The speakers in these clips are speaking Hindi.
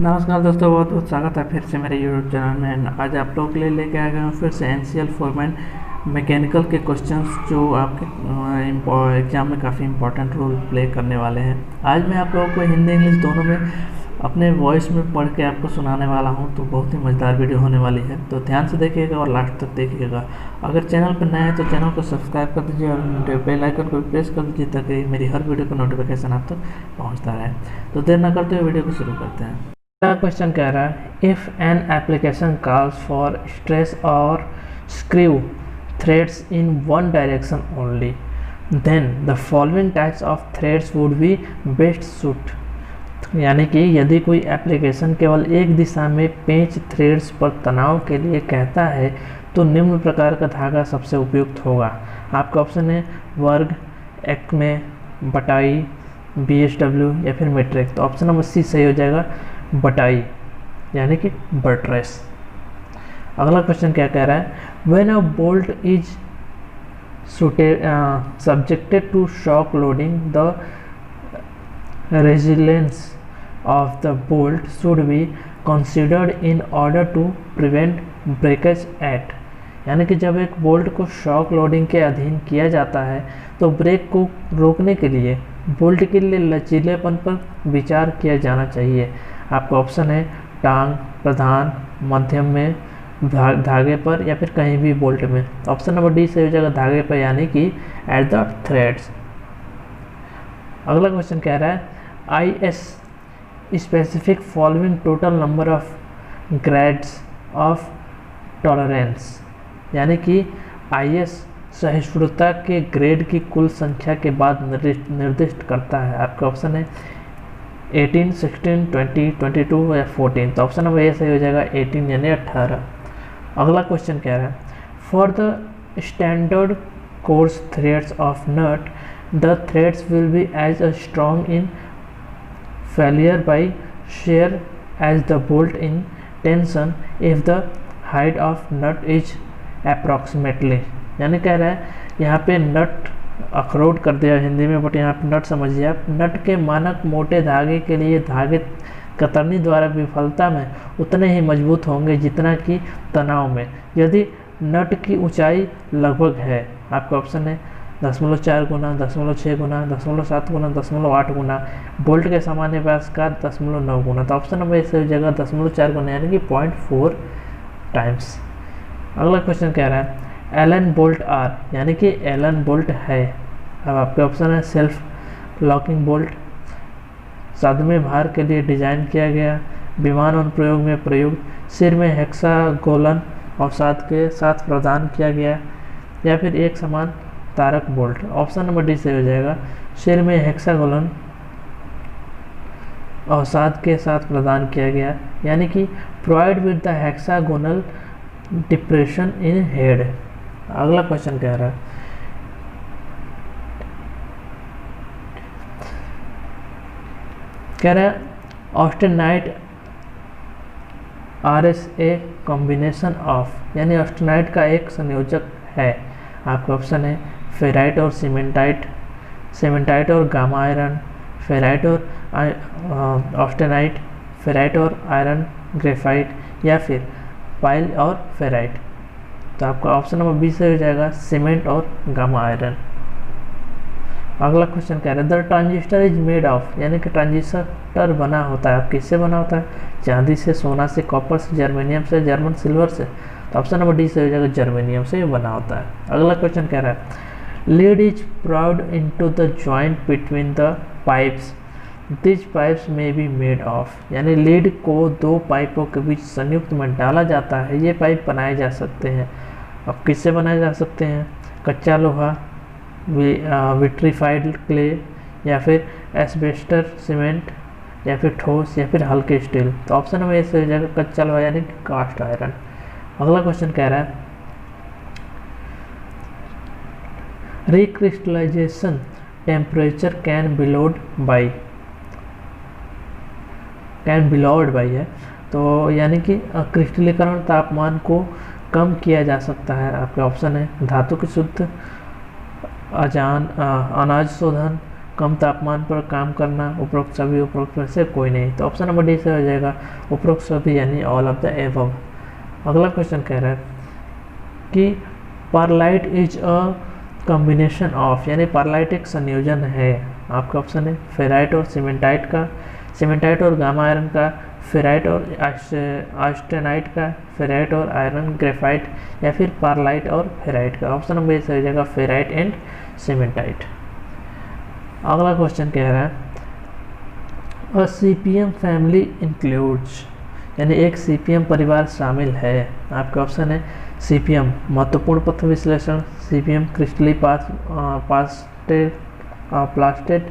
नमस्कार दोस्तों, बहुत बहुत स्वागत है फिर से मेरे यूट्यूब चैनल में। आज आप लोगों के लिए लेके आ गया हूँ फिर से एनसीएल फोरमैन मैकेनिकल के क्वेश्चंस जो आपके एग्ज़ाम में काफ़ी इंपॉर्टेंट रोल प्ले करने वाले हैं। आज मैं आप लोगों को हिंदी इंग्लिश दोनों में अपने वॉइस में पढ़ के आपको सुनाने वाला हूँ, तो बहुत ही मज़ेदार वीडियो होने वाली है। तो ध्यान से देखिएगा और लास्ट तक देखिएगा। अगर चैनल पर नए हैं तो चैनल को सब्सक्राइब कर दीजिए और बेल आइकन को प्रेस कर दीजिए ताकि मेरी हर वीडियो का नोटिफिकेशन आप तक पहुँचता रहे। तो देर न करते हुए वीडियो को शुरू करते हैं। पहला क्वेश्चन कह रहा है, if an application calls for stress और screw threads in one direction only, then the following types of threads would be best suit. यानी कि यदि कोई एप्लीकेशन केवल एक दिशा में पेंच थ्रेड्स पर तनाव के लिए कहता है तो निम्न प्रकार का धागा सबसे उपयुक्त होगा। आपका ऑप्शन है वर्ग, एक्मे, बटाई, BSW या फिर मेट्रिक। तो ऑप्शन नंबर सी सही हो जाएगा, बटाई यानी कि बट्रेस। अगला क्वेश्चन क्या कह रहा है, when a bolt is subjected to shock loading the resilience of the bolt should be considered in order to prevent breakage at. यानी कि जब एक बोल्ट को शॉक लोडिंग के अधीन किया जाता है तो ब्रेक को रोकने के लिए बोल्ट के लिए लचीलेपन पर विचार किया जाना चाहिए। आपका ऑप्शन है टांग, प्रधान, मध्यम में, धागे पर या फिर कहीं भी बोल्ट में। ऑप्शन नंबर डी से हो जाएगा धागे पर यानी कि एट द थ्रेड्स। अगला क्वेश्चन कह रहा है, IS specific following total number of grades of tolerance. यानी कि IS सहिष्णुता के ग्रेड की कुल संख्या के बाद निर्दिष्ट करता है। आपका ऑप्शन है 18, 16, 20, 22 या 14। तो ऑप्शन नंबर ए सही हो जाएगा 18 यानी 18। अगला क्वेश्चन कह रहा है, for the standard coarse threads of nut the threads will be as a strong in failure by shear as the bolt in tension if the height of nut is approximately. यानी कह रहा है यहाँ पे नट अखरोट कर दिया हिंदी में, बट यहाँ पे नट समझिए आप। नट के मानक मोटे धागे के लिए धागे कतरनी द्वारा विफलता में उतने ही मजबूत होंगे जितना कि तनाव में, यदि नट की ऊंचाई लगभग है। आपका ऑप्शन है 0.4 गुना, 0.6 गुना, 0.7 गुना, 0.8 गुना, बोल्ट के सामान्य व्यास का 0.9 गुना। तो ऑप्शन नंबर इस जगह 0.4 गुना यानी कि 0.4 टाइम्स। अगला क्वेश्चन कह रहा है, एलन बोल्ट आर यानी कि एलन बोल्ट है। अब आपके ऑप्शन है सेल्फ लॉकिंग बोल्ट, सादमे भार के लिए डिजाइन किया गया, विमान अनुप्रयोग में प्रयुक्त, सिर में हेक्सागोनल अवसाद के साथ प्रदान किया गया, या फिर एक समान तारक बोल्ट। ऑप्शन नंबर डी से हो जाएगा सिर में हेक्सागोनल अवसाद के साथ प्रदान किया गया, यानी कि provide with the hexagonal depression in head. अगला क्वेश्चन कह रहा है, ऑस्टेनाइट RSA कॉम्बिनेशन ऑफ, यानी ऑस्टेनाइट का एक संयोजक है। आपका ऑप्शन है फेराइट और सीमेंटाइट, सीमेंटाइट और गामा आयरन, फेराइट और ऑस्टेनाइट, फेराइट और आयरन ग्रेफाइट, या फिर पाइल और फेराइट। तो आपका ऑप्शन नंबर बी से हो जाएगा सीमेंट और गामा आयरन। अगला क्वेश्चन कह रहा है, the transistor is made of, यानी कि ट्रांजिस्टर बना होता है, अब किससे बना होता है? चांदी से, सोना से, कॉपर से, जर्मेनियम से, जर्मन सिल्वर से। तो ऑप्शन नंबर डी से हो जाएगा जर्मेनियम से बना होता है। अगला क्वेश्चन कह रहा है, lead is proud into the joint between the pipes, this pipes में बी मेड ऑफ। यानी लीड को दो पाइपों के बीच संयुक्त में डाला जाता है, ये पाइप बनाए जा सकते हैं। अब किससे बनाए जा सकते हैं? कच्चा लोहा, विट्रीफाइड क्ले, या फिर एस्बेस्टर सीमेंट, या फिर ठोस, या फिर हल्के स्टील। तो ऑप्शन नंबर ए से हो जाएगा कच्चा लोहा यानी कि कास्ट आयरन। अगला क्वेश्चन कह रहा है, रिक्रिस्टलाइजेशन टेम्परेचर कैन बिलोड बाई है। तो यानी कि क्रिस्टलीकरण तापमान को कम किया जा सकता है। आपके ऑप्शन है धातु की शुद्ध, अनाज शोधन, कम तापमान पर काम करना, उपरोक्त सभी, उपरोक्त में से कोई नहीं। तो ऑप्शन नंबर डी से हो जाएगा उपरोक्त सभी यानी ऑल ऑफ द एबव। अगला क्वेश्चन कह रहा है कि pearlite is a combination of, यानी परलाइट एक संयोजन है, आपका ऑप्शन है फेराइट और सीमेंटाइट का, सीमेंटाइट और गामा आयरन का, फेराइट और आस्टेनाइट का, फेराइट और आयरन ग्रेफाइट, या फिर परलाइट और फेराइट का। ऑप्शन नंबर ए से हो जाएगा फेराइट एंड सीमेंटाइट। अगला क्वेश्चन कह रहा है अ सीपीएम फैमिली इंक्लूड्स, यानी एक सीपीएम परिवार शामिल है, आपका ऑप्शन है सीपीएम महत्वपूर्ण पथ विश्लेषण, सीपीएम क्रिस्टली प्लास्टेड,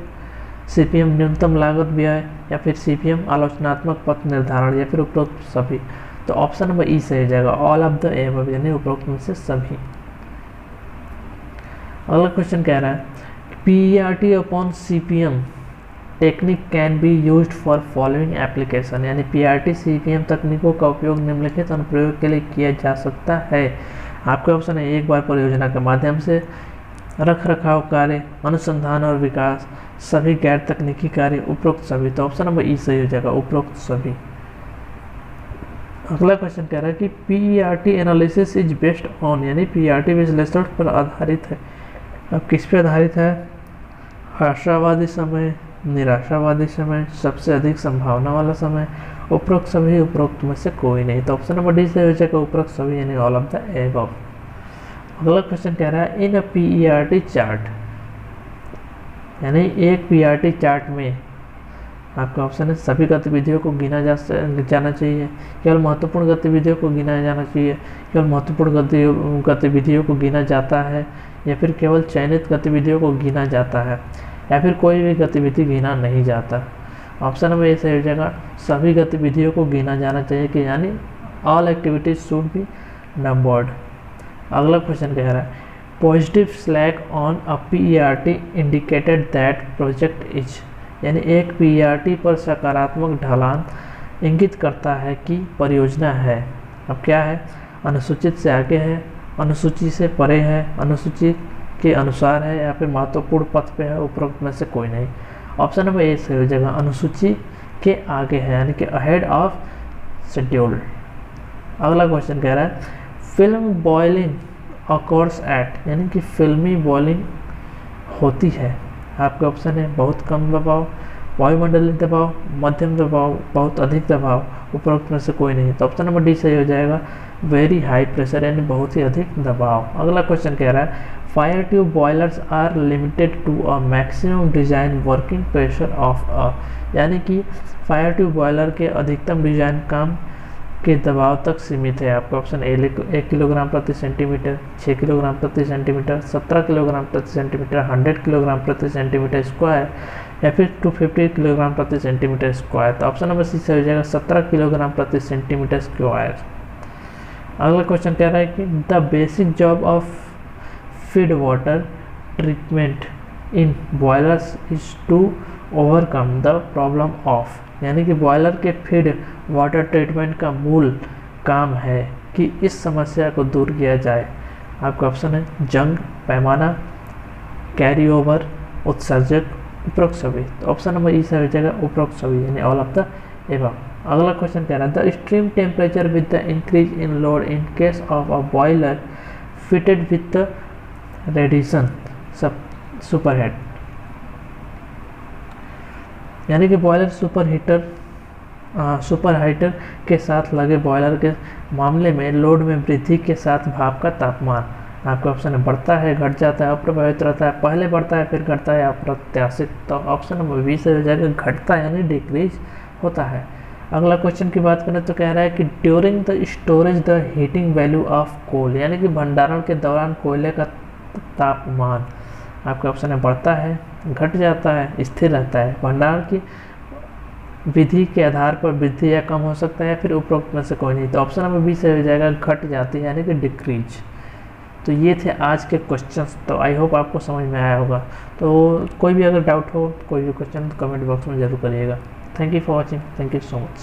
सीपीएम न्यूनतम लागत व्यय, या फिर सीपीएम आलोचनात्मक पथ निर्धारण, या फिर उपरोक्त सभी। तो ऑप्शन नंबर ई से हो जाएगा ऑल ऑफ द एबव, यानी उपरोक्त में से सभी। अगला क्वेश्चन कह रहा है PERT upon CPM technique can be used for following application, यानी पीईआरटी सीपीएम तकनीकों का उपयोग निम्नलिखित अनुप्रयोग के लिए किया जा सकता है। आपका ऑप्शन है एक बार परियोजना के माध्यम से, रख रखाव कार्य, अनुसंधान और विकास, सभी गैर तकनीकी कार्य, उपरोक्त सभी। तो ऑप्शन नंबर ई सही हो जाएगा उपरोक्त सभी। अगला क्वेश्चन कह रहा है कि PERT analysis is based on, यानी पीईआरटी विश्लेषण पर आधारित है। अब किस पे आधारित है? आशावादी समय, निराशावादी समय, सबसे अधिक संभावना वाला समय, उपरोक्त सभी, उपरोक्त में से कोई नहीं। तो ऑप्शन नंबर डी से हो जाएगा उपरोक्त सभी, यानी ऑल ऑफ द एबव। अगला क्वेश्चन कह रहा है इन अ पीईआरटी चार्ट, यानी एक पीईआरटी चार्ट में आपका ऑप्शन है सभी गतिविधियों को गिना जाना चाहिए, केवल महत्वपूर्ण गतिविधियों को गिना जाना चाहिए, केवल महत्वपूर्ण गतिविधियों को गिना जाता है, या फिर केवल चयनित गतिविधियों को गिना जाता है, या फिर कोई भी गतिविधि गिना नहीं जाता। ऑप्शन नंबर ए से हो जाएगा सभी गतिविधियों को गिना जाना चाहिए, कि यानी all activities should be numbered. अगला क्वेश्चन कह रहा है positive slack on a PERT indicated that project is, यानी एक पीईआरटी पर सकारात्मक ढलान इंगित करता है कि परियोजना है। अब क्या है? अनुसूचित से आगे है, अनुसूची से परे है, अनुसूची के अनुसार है, या फिर महत्वपूर्ण पथ पे है, उपरोक्त में से कोई नहीं। ऑप्शन नंबर ए से हो जाएगा अनुसूची के आगे है, यानी कि अहेड ऑफ शेड्यूल। अगला क्वेश्चन कह रहा है फिल्म बॉइलिंग अकॉर्ड्स एट, यानी कि फिल्मी बॉइलिंग होती है। आपका ऑप्शन है बहुत कम दबाव, वायुमंडलीय दबाव, मध्यम दबाव, बहुत अधिक दबाव, उपरोक्त में से कोई नहीं। तो ऑप्शन नंबर डी सही हो जाएगा वेरी हाई प्रेशर, यानी बहुत ही अधिक दबाव। अगला क्वेश्चन कह रहा है fire tube boilers are limited to a maximum design working pressure of a, यानी कि फायर ट्यूब बॉयलर के अधिकतम डिजाइन काम के दबाव तक सीमित है। आपका ऑप्शन ए 1 किलोग्राम प्रति सेंटीमीटर, 6 किलोग्राम प्रति सेंटीमीटर, 17 किलोग्राम प्रति सेंटीमीटर, 100 किलोग्राम प्रति सेंटीमीटर स्क्वायर, या फिर 250 किलोग्राम प्रति सेंटीमीटर स्क्वायर। तो ऑप्शन नंबर सी से हो जाएगा 17 किलोग्राम प्रति सेंटीमीटर स्क्वायर। अगला क्वेश्चन कह रहा है कि the basic job of feed water treatment in boilers is to overcome the problem of, यानी कि बॉयलर के फीड वाटर ट्रीटमेंट का मूल काम है कि इस समस्या को दूर किया जाए। आपका ऑप्शन है जंग, पैमाना, कैरी ओवर, उत्सर्जक, उपरोक्त सभी। तो ऑप्शन नंबर ई से हो जाएगा उपरोक्त सभी, यानी ऑल ऑफ द एबव। अगला क्वेश्चन कह रहा है the extreme temperature with the increase in load in case of a boiler fitted with the radiation superheat, यानी कि बॉयलर सुपर हीटर के साथ लगे बॉयलर के मामले में लोड में वृद्धि के साथ भाप का तापमान आपका ऑप्शन है बढ़ता है, घट जाता है, अप्रभावित रहता है, पहले बढ़ता है फिर घटता है, अप्रत्याशित। तो ऑप्शन नंबर बी से हो जाएगा घटता है, यानी डिक्रीज होता है। अगला क्वेश्चन की बात करें तो कह रहा है कि during the storage the heating value of coal, यानी कि भंडारण के दौरान कोयले का तापमान आपका ऑप्शन है बढ़ता है, घट जाता है, स्थिर रहता है। भंडारण की विधि के आधार पर वृद्धि या कम हो सकता है, या फिर उपरोक्त में से कोई नहीं। तो ऑप्शन नंबर बी से हो जाएगा घट जाती है, यानी कि डिक्रीज। तो ये थे आज के क्वेश्चंस। तो आई होप आपको समझ में आया होगा। तो कोई भी अगर डाउट हो, कोई भी क्वेश्चन तो कमेंट बॉक्स में जरूर करिएगा। Thank you for watching, thank you so much.